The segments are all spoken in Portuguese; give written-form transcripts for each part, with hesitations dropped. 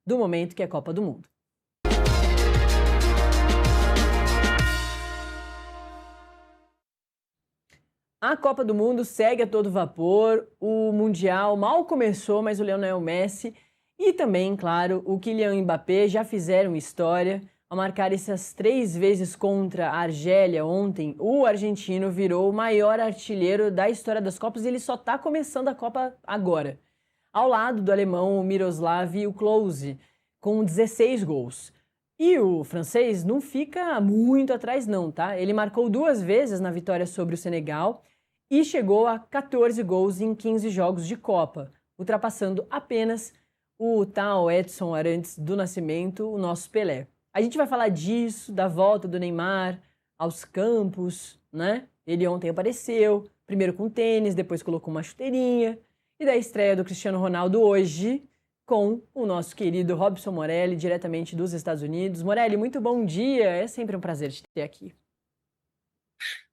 do momento que é a Copa do Mundo. A Copa do Mundo segue a todo vapor, o Mundial mal começou, mas o Lionel Messi e também, claro, o Kylian Mbappé já fizeram história. Ao marcar essas 3 vezes contra a Argélia ontem, o argentino virou o maior artilheiro da história das Copas e ele só está começando a Copa agora. Ao lado do alemão Miroslav Klose, com 16 gols. E o francês não fica muito atrás não, tá? Ele marcou 2 vezes na vitória sobre o Senegal e chegou a 14 gols em 15 jogos de Copa, ultrapassando apenas o tal Edson Arantes do Nascimento, o nosso Pelé. A gente vai falar disso, da volta do Neymar aos campos, né? Ele ontem apareceu, primeiro com tênis, depois colocou uma chuteirinha, e da estreia do Cristiano Ronaldo hoje com o nosso querido Robson Morelli, diretamente dos Estados Unidos. Morelli, muito bom dia, é sempre um prazer te ter aqui.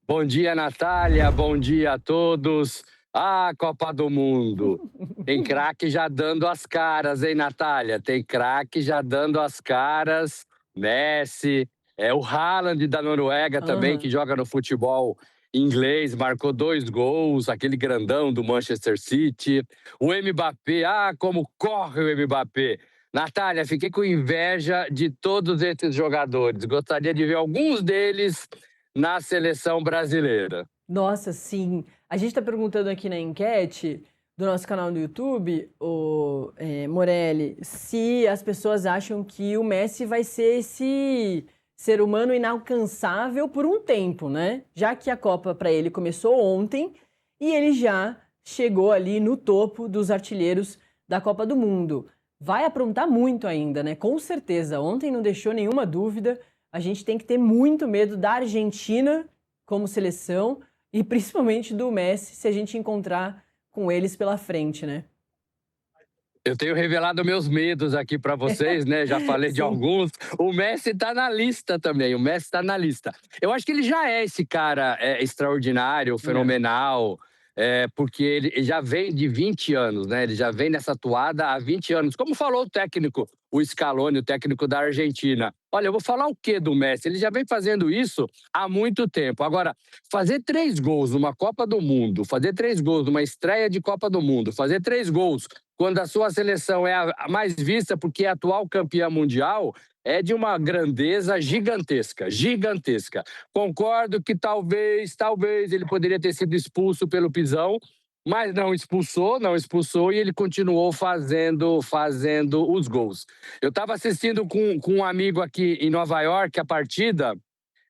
Bom dia, Natália, bom dia a todos. Ah, Copa do Mundo. Tem craque já dando as caras, hein, Natália? Tem craque já dando as caras. Messi, o Haaland da Noruega também, que joga no futebol inglês, marcou 2 gols, aquele grandão do Manchester City. O Mbappé, como corre o Mbappé. Natália, fiquei com inveja de todos esses jogadores. Gostaria de ver alguns deles na seleção brasileira. Nossa, sim. A gente está perguntando aqui na enquete do nosso canal no YouTube, Morelli, se as pessoas acham que o Messi vai ser esse ser humano inalcançável por um tempo, né? Já que a Copa para ele começou ontem e ele já chegou ali no topo dos artilheiros da Copa do Mundo. Vai aprontar muito ainda, né? Com certeza. Ontem não deixou nenhuma dúvida. A gente tem que ter muito medo da Argentina como seleção e principalmente do Messi se a gente encontrar com eles pela frente, né? Eu tenho revelado meus medos aqui para vocês, né? Já falei de alguns. O Messi tá na lista também, o Messi tá na lista. Eu acho que ele já é esse cara extraordinário, fenomenal, porque ele já vem de 20 anos, né? Ele já vem nessa toada há 20 anos. Como falou o técnico, o Scaloni, o técnico da Argentina. Olha, eu vou falar o quê do Messi? Ele já vem fazendo isso há muito tempo. Agora, fazer 3 gols numa Copa do Mundo, fazer 3 gols numa estreia de Copa do Mundo, fazer 3 gols quando a sua seleção é a mais vista porque é atual campeã mundial, é de uma grandeza gigantesca, gigantesca. Concordo que talvez ele poderia ter sido expulso pelo pisão, mas não expulsou e ele continuou fazendo os gols. Eu estava assistindo com um amigo aqui em Nova York a partida,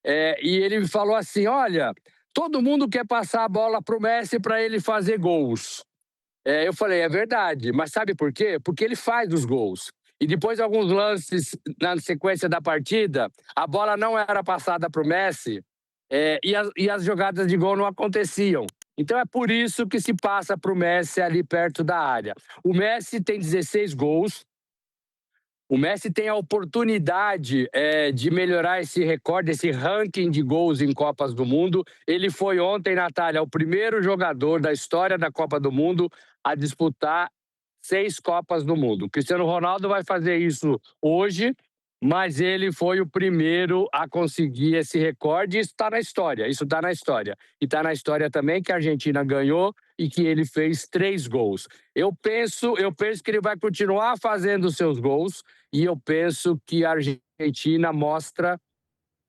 e ele me falou assim, olha, todo mundo quer passar a bola para o Messi para ele fazer gols. Eu falei, é verdade, mas sabe por quê? Porque ele faz os gols. E depois de alguns lances na sequência da partida, a bola não era passada para o Messi, e as jogadas de gol não aconteciam. Então é por isso que se passa para o Messi ali perto da área. O Messi tem 16 gols. O Messi tem a oportunidade de melhorar esse recorde, esse ranking de gols em Copas do Mundo. Ele foi ontem, Natália, o primeiro jogador da história da Copa do Mundo a disputar 6 Copas do Mundo. O Cristiano Ronaldo vai fazer isso hoje, mas ele foi o primeiro a conseguir esse recorde. Isso está na história, E está na história também que a Argentina ganhou e que ele fez 3 gols. Eu penso que ele vai continuar fazendo os seus gols e eu penso que a Argentina mostra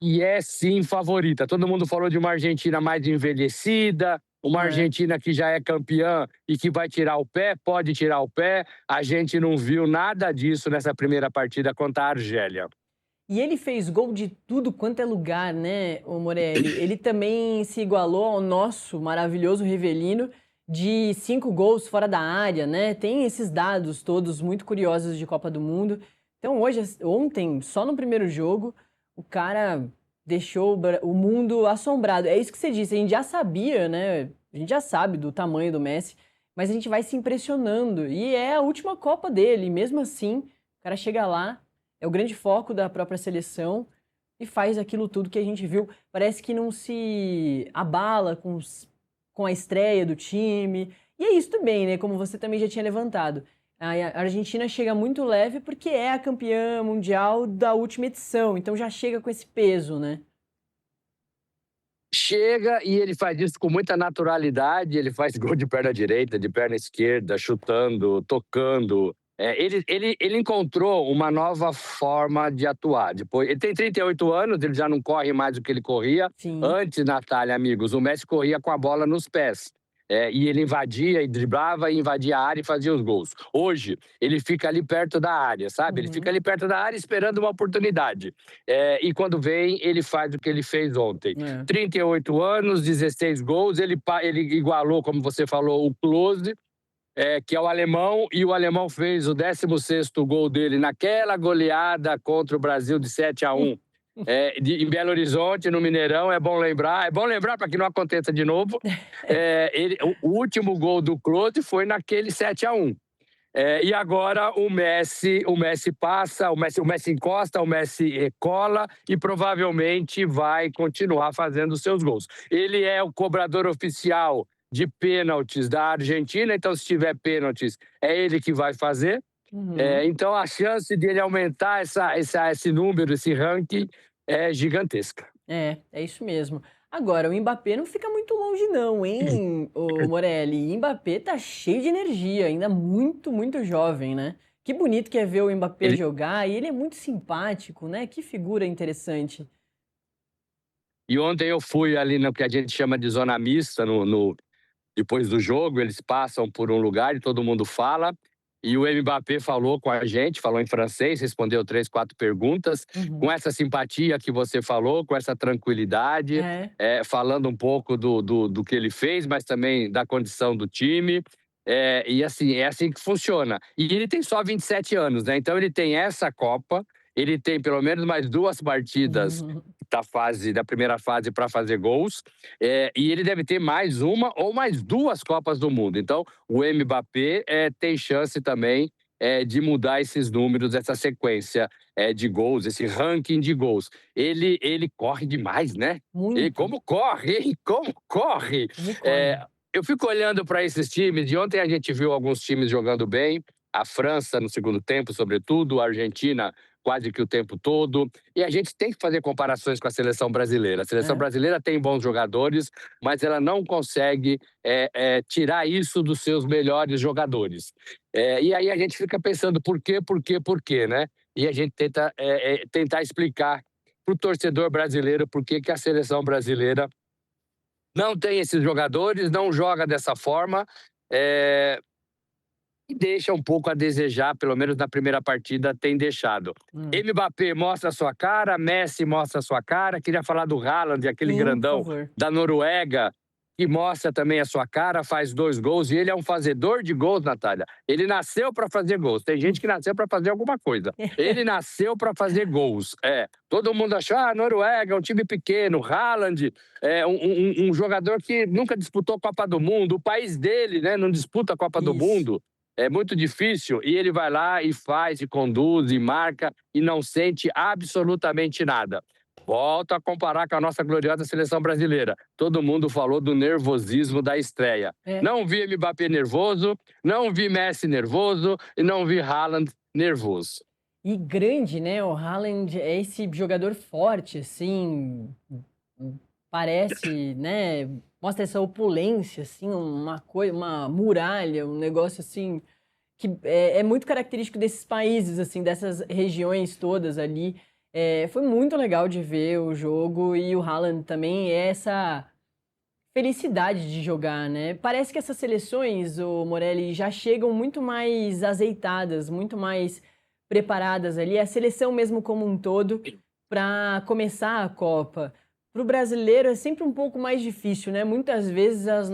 que é sim favorita. Todo mundo falou de uma Argentina mais envelhecida, uma Argentina que já é campeã e que vai tirar o pé, pode tirar o pé. A gente não viu nada disso nessa primeira partida contra a Argélia. E ele fez gol de tudo quanto é lugar, né, o Morelli? Ele também se igualou ao nosso maravilhoso Rivelino de 5 gols fora da área, né? Tem esses dados todos muito curiosos de Copa do Mundo. Então ontem, só no primeiro jogo, o cara deixou o mundo assombrado. É isso que você disse, a gente já sabia, né? A gente já sabe do tamanho do Messi, mas a gente vai se impressionando. E é a última Copa dele, e mesmo assim, o cara chega lá, é o grande foco da própria seleção e faz aquilo tudo que a gente viu. Parece que não se abala com a estreia do time. E é isso também, né? Como você também já tinha levantado. A Argentina chega muito leve porque é a campeã mundial da última edição, então já chega com esse peso, né? Chega e ele faz isso com muita naturalidade, ele faz gol de perna direita, de perna esquerda, chutando, tocando. Ele encontrou uma nova forma de atuar. Depois, ele tem 38 anos, ele já não corre mais do que ele corria. Sim. Antes, Natália, amigos, o Messi corria com a bola nos pés. E ele invadia e driblava, e invadia a área e fazia os gols. Hoje, ele fica ali perto da área, sabe? Ele fica Uhum. ali perto da área esperando uma oportunidade. E quando vem, ele faz o que ele fez ontem. É. 38 anos, 16 gols, ele igualou, como você falou, o Klose, que é o alemão, e o alemão fez o 16º gol dele naquela goleada contra o Brasil de 7-1, em Belo Horizonte, no Mineirão. É bom lembrar para que não aconteça de novo. O último gol do Klose foi naquele 7-1. E agora o Messi passa, o Messi encosta, o Messi cola e provavelmente vai continuar fazendo os seus gols. Ele é o cobrador oficial de pênaltis da Argentina, então se tiver pênaltis, é ele que vai fazer. Uhum. Então a chance dele aumentar esse número, esse ranking, é gigantesca. É isso mesmo. Agora, o Mbappé não fica muito longe não, hein, o Morelli? Mbappé tá cheio de energia, ainda muito, muito jovem, né? Que bonito que é ver o Mbappé Ele, jogar, e ele é muito simpático, né? Que figura interessante. e ontem eu fui ali no que a gente chama de zona mista, depois do jogo, eles passam por um lugar e todo mundo fala. E o Mbappé falou com a gente, falou em francês, respondeu 3, 4 perguntas, com Uhum. essa simpatia que você falou, com essa tranquilidade, É, falando um pouco do que ele fez, mas também da condição do time. E assim, é assim que funciona. E ele tem só 27 anos, né? Então ele tem essa Copa, ele tem pelo menos mais 2 partidas uhum. da primeira fase para fazer gols. E ele deve ter mais uma ou mais 2 Copas do Mundo. Então, o Mbappé tem chance também de mudar esses números, essa sequência de gols, esse ranking de gols. Ele corre demais, né? E Muito. como corre, hein? Como corre! Como corre. É, eu fico olhando para esses times, e ontem a gente viu alguns times jogando bem. A França no segundo tempo, sobretudo, a Argentina quase que o tempo todo. E a gente tem que fazer comparações com a seleção brasileira. A seleção É. brasileira tem bons jogadores, mas ela não consegue tirar isso dos seus melhores jogadores. E aí a gente fica pensando por quê, né? E a gente tenta tentar explicar para o torcedor brasileiro por que a seleção brasileira não tem esses jogadores, não joga dessa forma. É, e deixa um pouco a desejar, pelo menos na primeira partida tem deixado. Hum. Mbappé mostra a sua cara, Messi mostra a sua cara. Queria falar do Haaland, aquele Sim, por grandão favor. da Noruega, que mostra também a sua cara, faz 2 gols. E ele é um fazedor de gols, Natália. Ele nasceu para fazer gols. Tem gente que nasceu para fazer alguma coisa. Ele nasceu para fazer gols. Todo mundo achou, Noruega, um time pequeno. Haaland, um jogador que nunca disputou Copa do Mundo. O país dele, né, não disputa a Copa do Isso. Mundo. É muito difícil, e ele vai lá e faz, e conduz, e marca, e não sente absolutamente nada. Volto a comparar com a nossa gloriosa seleção brasileira. Todo mundo falou do nervosismo da estreia. É. Não vi Mbappé nervoso, não vi Messi nervoso, e não vi Haaland nervoso. E grande, né, o Haaland é esse jogador forte, assim, parece, né, mostra essa opulência, assim, uma coisa, uma muralha, um negócio assim que é muito característico desses países, assim, dessas regiões todas ali. Foi muito legal de ver o jogo e o Haaland também é essa felicidade de jogar, né? Parece que essas seleções, o Morelli, já chegam muito mais azeitadas, muito mais preparadas ali, a seleção mesmo como um todo, para começar a Copa. Para o brasileiro é sempre um pouco mais difícil, né? Muitas vezes a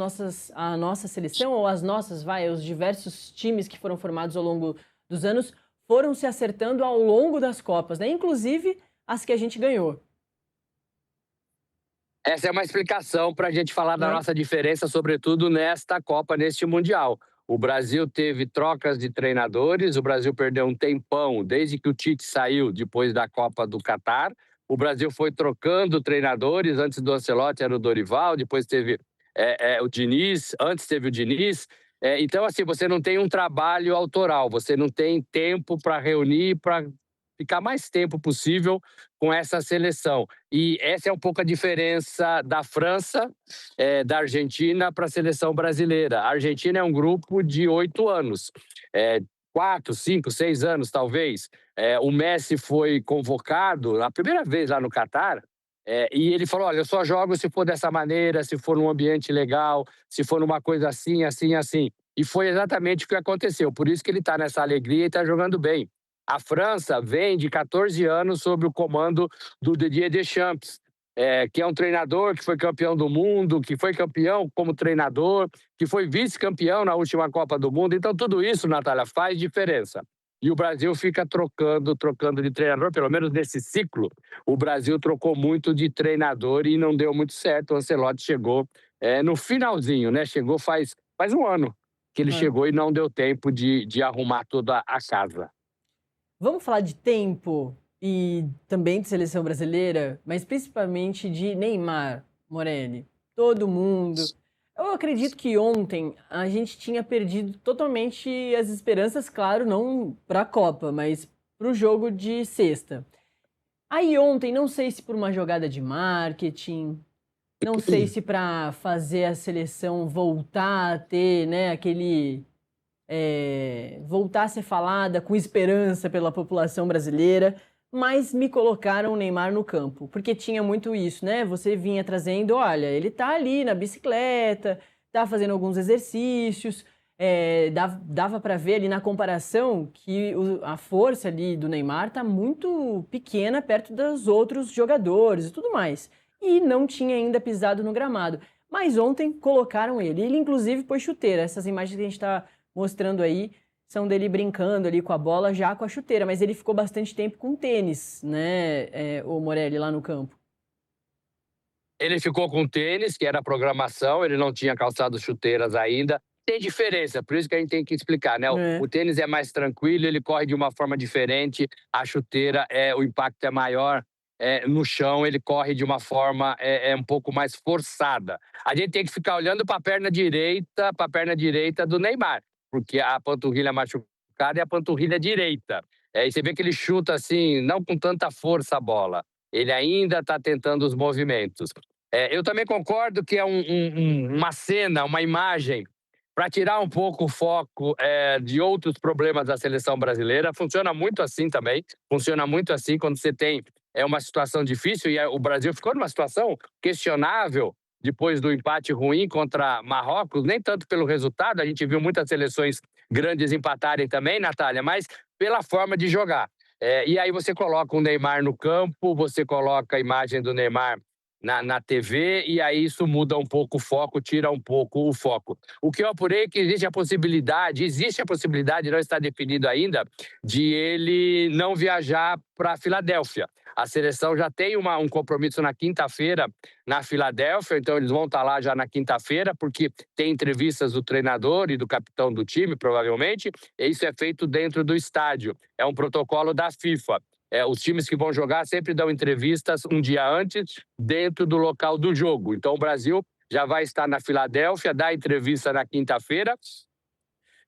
nossa seleção, ou as nossas, os diversos times que foram formados ao longo dos anos, foram se acertando ao longo das Copas, né? Inclusive as que a gente ganhou, Essa é uma explicação para a gente falar da né? nossa diferença, sobretudo nesta Copa, neste Mundial. O Brasil teve trocas de treinadores, o Brasil perdeu um tempão desde que o Tite saiu depois da Copa do Catar. O Brasil foi trocando treinadores, antes do Ancelotti era o Dorival, depois teve o Diniz, antes teve o Diniz. Então, assim, você não tem um trabalho autoral, você não tem tempo para reunir, para ficar mais tempo possível com essa seleção. E essa é um pouco a diferença da França, da Argentina para a seleção brasileira. A Argentina é um grupo de 8 anos, 4, 5, 6 anos talvez. O Messi foi convocado a primeira vez lá no Catar, e ele falou: olha, eu só jogo se for dessa maneira, se for num ambiente legal, se for numa coisa assim, assim, assim. E foi exatamente o que aconteceu. Por isso que ele está nessa alegria e está jogando bem. A França vem de 14 anos sob o comando do Didier Deschamps, que é um treinador que foi campeão do mundo, que foi campeão como treinador, que foi vice-campeão na última Copa do Mundo. Então, tudo isso, Natália, faz diferença. E o Brasil fica trocando de treinador, pelo menos nesse ciclo. O Brasil trocou muito de treinador e não deu muito certo. O Ancelotti chegou no finalzinho, né? Chegou faz um ano que ele Ah, chegou e não deu tempo de arrumar toda a casa. vamos falar de tempo e também de seleção brasileira, mas principalmente de Neymar, Morelli. Todo mundo. Eu acredito que ontem a gente tinha perdido totalmente as esperanças, claro, não para a Copa, mas para o jogo de sexta. Aí ontem, não sei se por uma jogada de marketing, não sei se para fazer a seleção voltar a ter, né, voltar a ser falada com esperança pela população brasileira, mas me colocaram o Neymar no campo, porque tinha muito isso, né? Você vinha trazendo, olha, ele tá ali na bicicleta, tá fazendo alguns exercícios, dava para ver ali na comparação que a força ali do Neymar tá muito pequena perto dos outros jogadores e tudo mais. E não tinha ainda pisado no gramado. Mas ontem colocaram ele. Ele, inclusive, pôs chuteira. Essas imagens que a gente está mostrando aí são dele brincando ali com a bola, já com a chuteira, mas ele ficou bastante tempo com tênis, né, o Morelli, lá no campo. Ele ficou com tênis, que era a programação, ele não tinha calçado chuteiras ainda. Tem diferença, por isso que a gente tem que explicar, né? O É, tênis é mais tranquilo, ele corre de uma forma diferente, a chuteira, o impacto é maior, no chão ele corre de uma forma um pouco mais forçada. A gente tem que ficar olhando para a perna direita do Neymar, porque a panturrilha machucada é a panturrilha direita. E você vê que ele chuta assim, não com tanta força a bola. Ele ainda está tentando os movimentos. Eu também concordo que é uma cena, uma imagem para tirar um pouco o foco de outros problemas da seleção brasileira. Funciona muito assim também. Funciona muito assim quando você tem uma situação difícil e o Brasil ficou numa situação questionável depois do empate ruim contra Marrocos, nem tanto pelo resultado, a gente viu muitas seleções grandes empatarem também, Natália, mas pela forma de jogar. E aí você coloca o Neymar no campo, você coloca a imagem do Neymar na TV, e aí isso muda um pouco o foco, tira um pouco o foco. O que eu apurei é que existe a possibilidade, não está definido ainda, de ele não viajar para Filadélfia. A seleção já tem um compromisso na quinta-feira na Filadélfia, então eles vão estar lá já na quinta-feira, porque tem entrevistas do treinador e do capitão do time, provavelmente, e isso é feito dentro do estádio. É um protocolo da FIFA. Os times que vão jogar sempre dão entrevistas um dia antes, dentro do local do jogo. Então, o Brasil já vai estar na Filadélfia, dá entrevista na quinta-feira,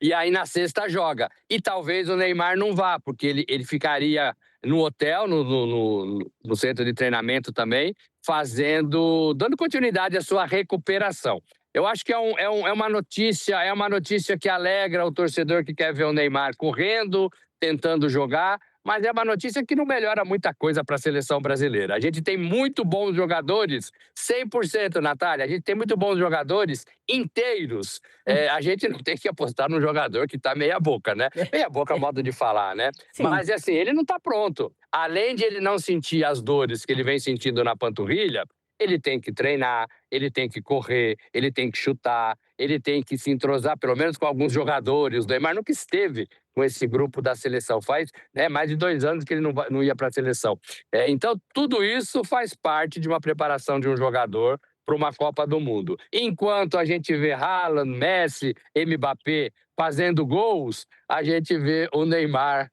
e aí na sexta joga. E talvez o Neymar não vá, porque ele ficaria no hotel, no centro de treinamento também, dando continuidade à sua recuperação. Eu acho que é uma notícia que alegra o torcedor que quer ver o Neymar correndo, tentando jogar, mas é uma notícia que não melhora muita coisa para a seleção brasileira. A gente tem muito bons jogadores, 100%, Natália, a gente tem muito bons jogadores inteiros. A gente não tem que apostar num jogador que está meia boca, né? Meia boca é o modo de falar, né? sim, Mas, assim, ele não está pronto. Além de ele não sentir as dores que ele vem sentindo na panturrilha, ele tem que treinar, ele tem que correr, ele tem que chutar, ele tem que se entrosar, pelo menos com alguns jogadores. O Neymar nunca esteve com esse grupo da seleção. Faz mais de 2 anos que ele não ia para a seleção. Então, tudo isso faz parte de uma preparação de um jogador para uma Copa do Mundo. Enquanto a gente vê Haaland, Messi, Mbappé fazendo gols, a gente vê o Neymar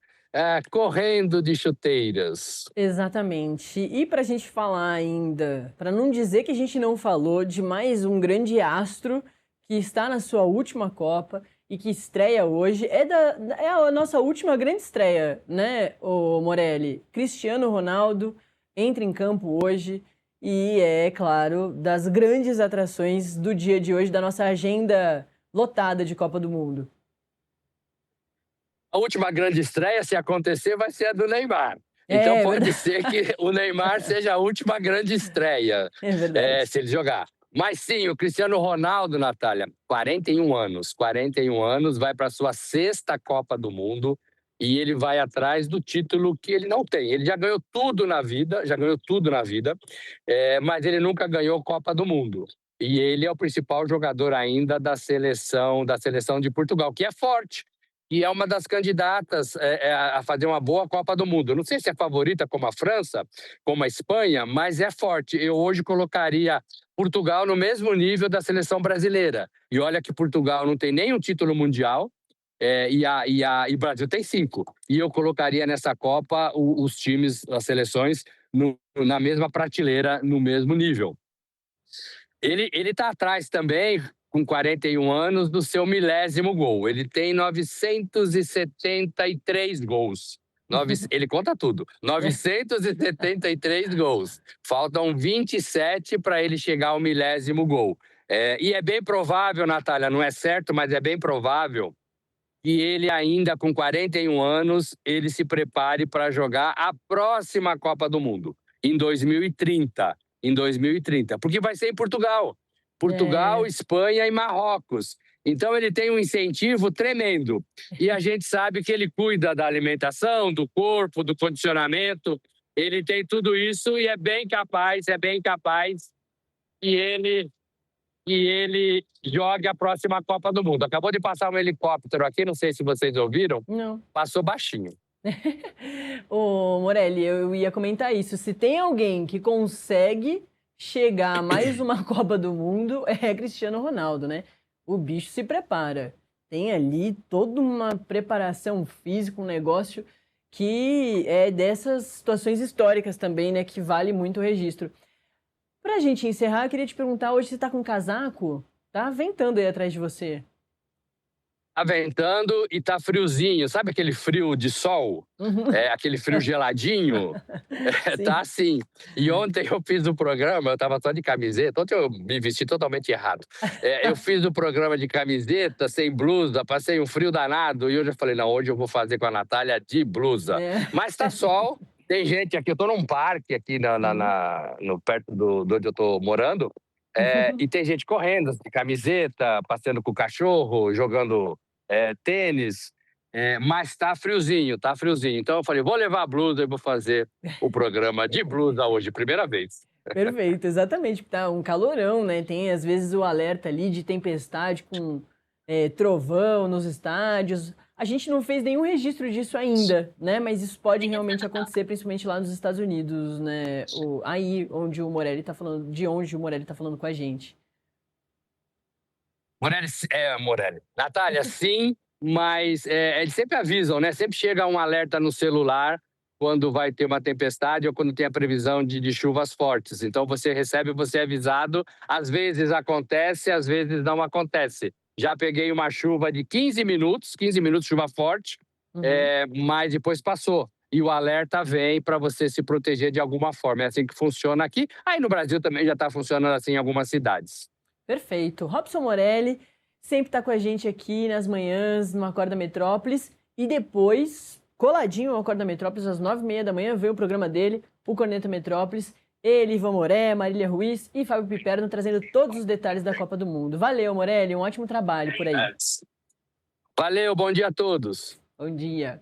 correndo de chuteiras. exatamente. E para a gente falar ainda, para não dizer que a gente não falou de mais um grande astro que está na sua última Copa e que estreia hoje. É a nossa última grande estreia, né, ô Morelli? Cristiano Ronaldo entra em campo hoje e é, claro, das grandes atrações do dia de hoje, da nossa agenda lotada de Copa do Mundo. A última grande estreia, se acontecer, vai ser a do Neymar. Então É pode verdade. ser que o Neymar seja a última grande estreia, É verdade. se ele jogar. Mas sim, o Cristiano Ronaldo, Natália, 41 anos. 41 anos, vai para a sua 6ª Copa do Mundo e ele vai atrás do título que ele não tem. Ele já ganhou tudo na vida, mas ele nunca ganhou Copa do Mundo. E ele é o principal jogador ainda da seleção de Portugal, que é forte. E é uma das candidatas a fazer uma boa Copa do Mundo. Eu não sei se é favorita como a França, como a Espanha, mas é forte. Eu hoje colocaria Portugal no mesmo nível da seleção brasileira. E olha que Portugal não tem nenhum título mundial, e o Brasil tem 5. E eu colocaria nessa Copa os times, as seleções, na mesma prateleira, no mesmo nível. Ele está atrás também, com 41 anos, do seu milésimo gol. Ele tem 973 gols. Ele conta tudo. 973 gols. Faltam 27 para ele chegar ao milésimo gol. E é bem provável, Natália, não é certo, mas é bem provável que ele ainda com 41 anos, ele se prepare para jogar a próxima Copa do Mundo, em 2030. Porque vai ser em Portugal. Portugal, Espanha e Marrocos. Então ele tem um incentivo tremendo. E a gente sabe que ele cuida da alimentação, do corpo, do condicionamento. Ele tem tudo isso e é bem capaz que ele jogue a próxima Copa do Mundo. Acabou de passar um helicóptero aqui, não sei se vocês ouviram. Não. Passou baixinho. Ô, Morelli, eu ia comentar isso. Se tem alguém que consegue chegar a mais uma Copa do Mundo, é Cristiano Ronaldo, né? O bicho se prepara. Tem ali toda uma preparação física, um negócio que é dessas situações históricas também, né? Que vale muito o registro. Pra gente encerrar, eu queria te perguntar, hoje você tá com casaco? Tá ventando aí atrás de você. Tá ventando e tá friozinho. Sabe aquele frio de sol? Aquele frio geladinho? Tá assim. E ontem eu fiz o programa, eu tava só de camiseta. Ontem eu me vesti totalmente errado. Eu fiz o programa de camiseta, sem blusa, passei um frio danado. E hoje eu falei, não, hoje eu vou fazer com a Natália de blusa. Mas tá sol. Tem gente aqui, eu tô num parque aqui no perto de onde eu tô morando. E tem gente correndo de camiseta, passeando com o cachorro, jogando tênis, mas tá friozinho. Então eu falei, vou levar a blusa e vou fazer o programa de blusa hoje, primeira vez. Perfeito, exatamente, tá um calorão, né? Tem às vezes o alerta ali de tempestade com trovão nos estádios. A gente não fez nenhum registro disso ainda, né? Mas isso pode realmente acontecer, principalmente lá nos Estados Unidos, né? Aí onde o Morelli tá falando, de onde o Morelli tá falando com a gente. Morelli. Natália, sim, mas eles sempre avisam, né? Sempre chega um alerta no celular quando vai ter uma tempestade ou quando tem a previsão de chuvas fortes. Então você recebe, você é avisado. Às vezes acontece, às vezes não acontece. Já peguei uma chuva de 15 minutos, chuva forte, mas depois passou. E o alerta vem para você se proteger de alguma forma. É assim que funciona aqui. Aí no Brasil também já está funcionando assim em algumas cidades. Perfeito. Robson Morelli sempre está com a gente aqui nas manhãs, no Acorda Metrópolis. E depois, coladinho ao Acorda Metrópolis, às 9h30 da manhã, vem o programa dele, o Corneta Metrópolis. Ele, Ivan Moré, Marília Ruiz e Fábio Piperno trazendo todos os detalhes da Copa do Mundo. Valeu, Morelli. Um ótimo trabalho por aí. Valeu, bom dia a todos. Bom dia.